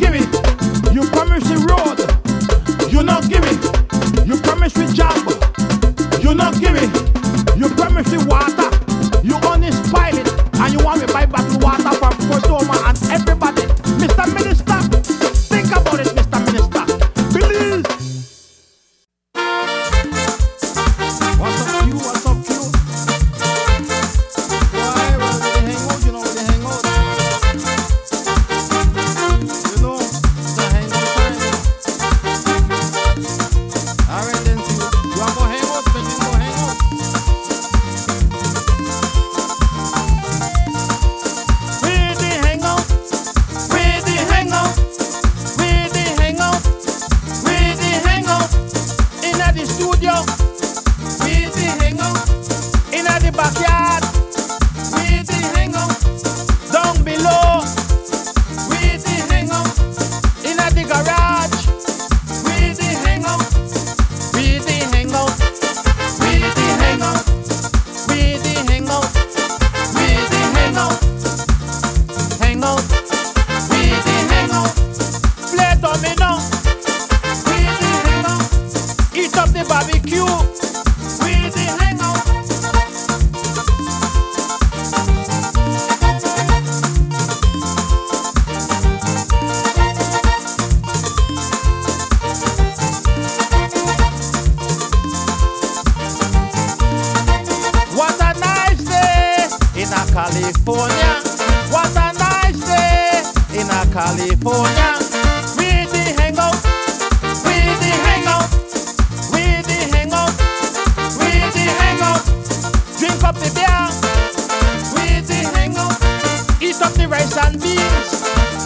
give it. You promise the road. You not give it. You promise the job. You not give it. You promise the water. You only spoil it. And you want me buy back the water from Cordoma and everybody. Mr. Minister, think about it, Mr. Minister. Belize. What's up, Q? What's up, Q? Why? Well, we hang out, you know, we hang out. You know, the hang out time. Alright then, Q. You want to go hang out? Then you go hang out. We the hang out. We the hang out. We the hang out. We the hang out. In the studio. We the hang out. In the backyard. We the hang out. Down below. We the hang out. In the garage. We the hang out. We the hang out. We the hang out. We the hang out. We the hang out. Hang out. We the hang out. Play domino. We the hang out. Eat up the barbecue. We the hang out. What a nice day in a California. What a nice day in a California. We the hang out. We the hang out. We the hang out. We the hang out. Drink up the beer. We the hang out. Eat up the rice and beans.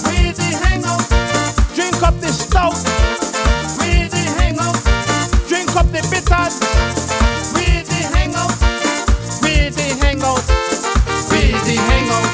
We the hang out. Drink up the stout. We the hang out. Drink up the bitters. We the hang out. We the hang out. We the hang out.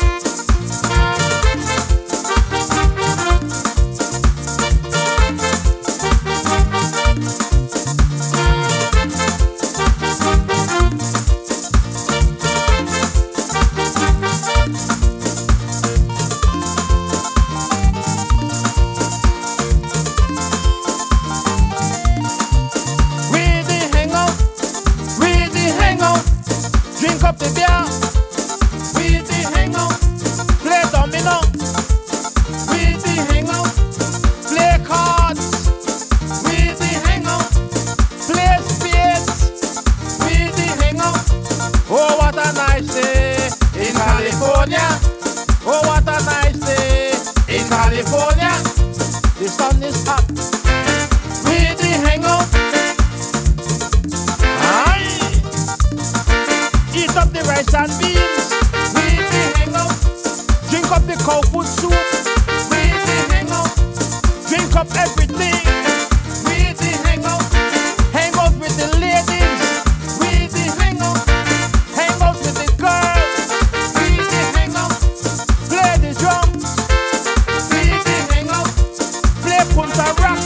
We the hang out. We the hang out. Drink up the beer. We the hang out. Play domino. We the hang out. Play cards. We the hang out. Play spades. We the hang out. Oh, what a nice day in California. Oh, what a nice day in California. The sun is up. We the hang out. Aye. Eat up the rice and beans. We the hang out. Drink up the cow food soup. We the hang out. Drink up everything. We the hang out. Hang out with the ladies. We the hang out. Hang out with the girls. We the hang out. Play the drums. We the hang out. Play Punta rock.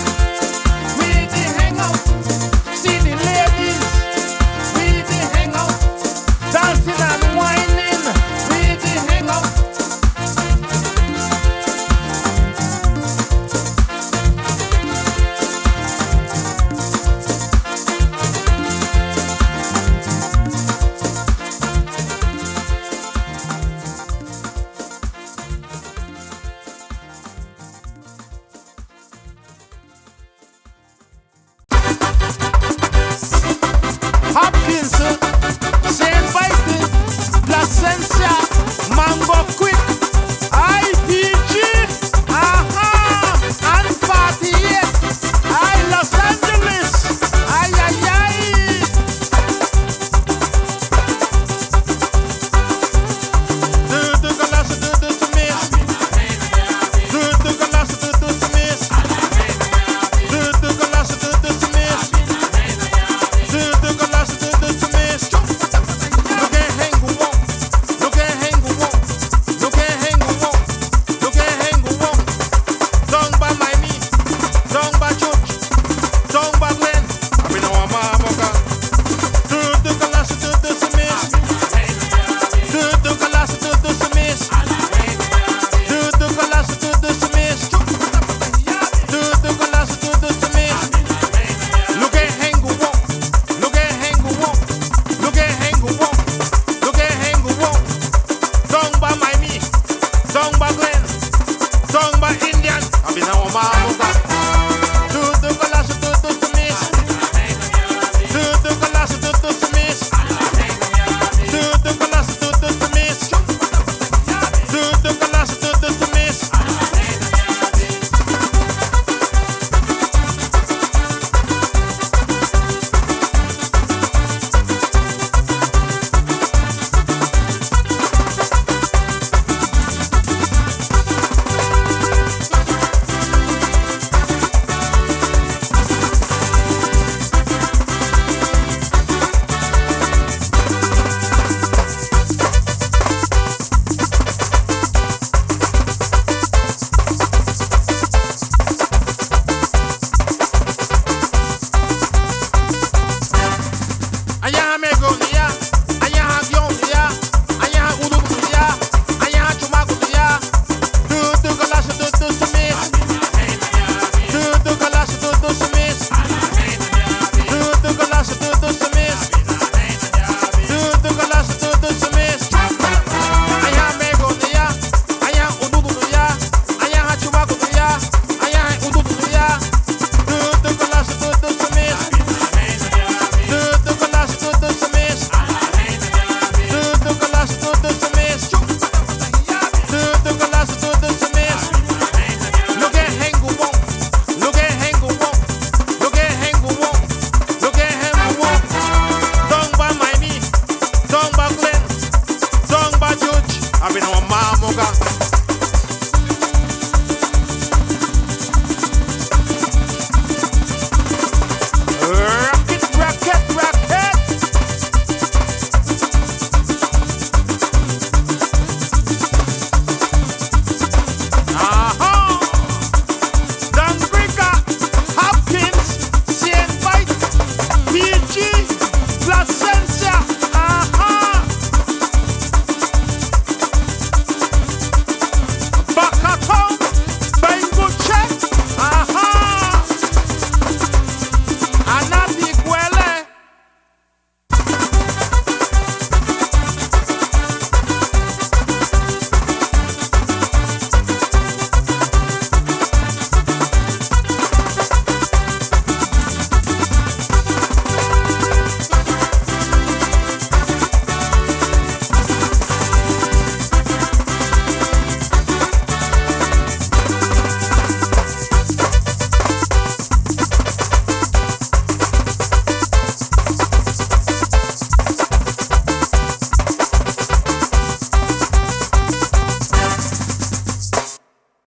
We the hang out. See the ladies. We the hang out. Dancing and whining. We the hang out. Hopkins,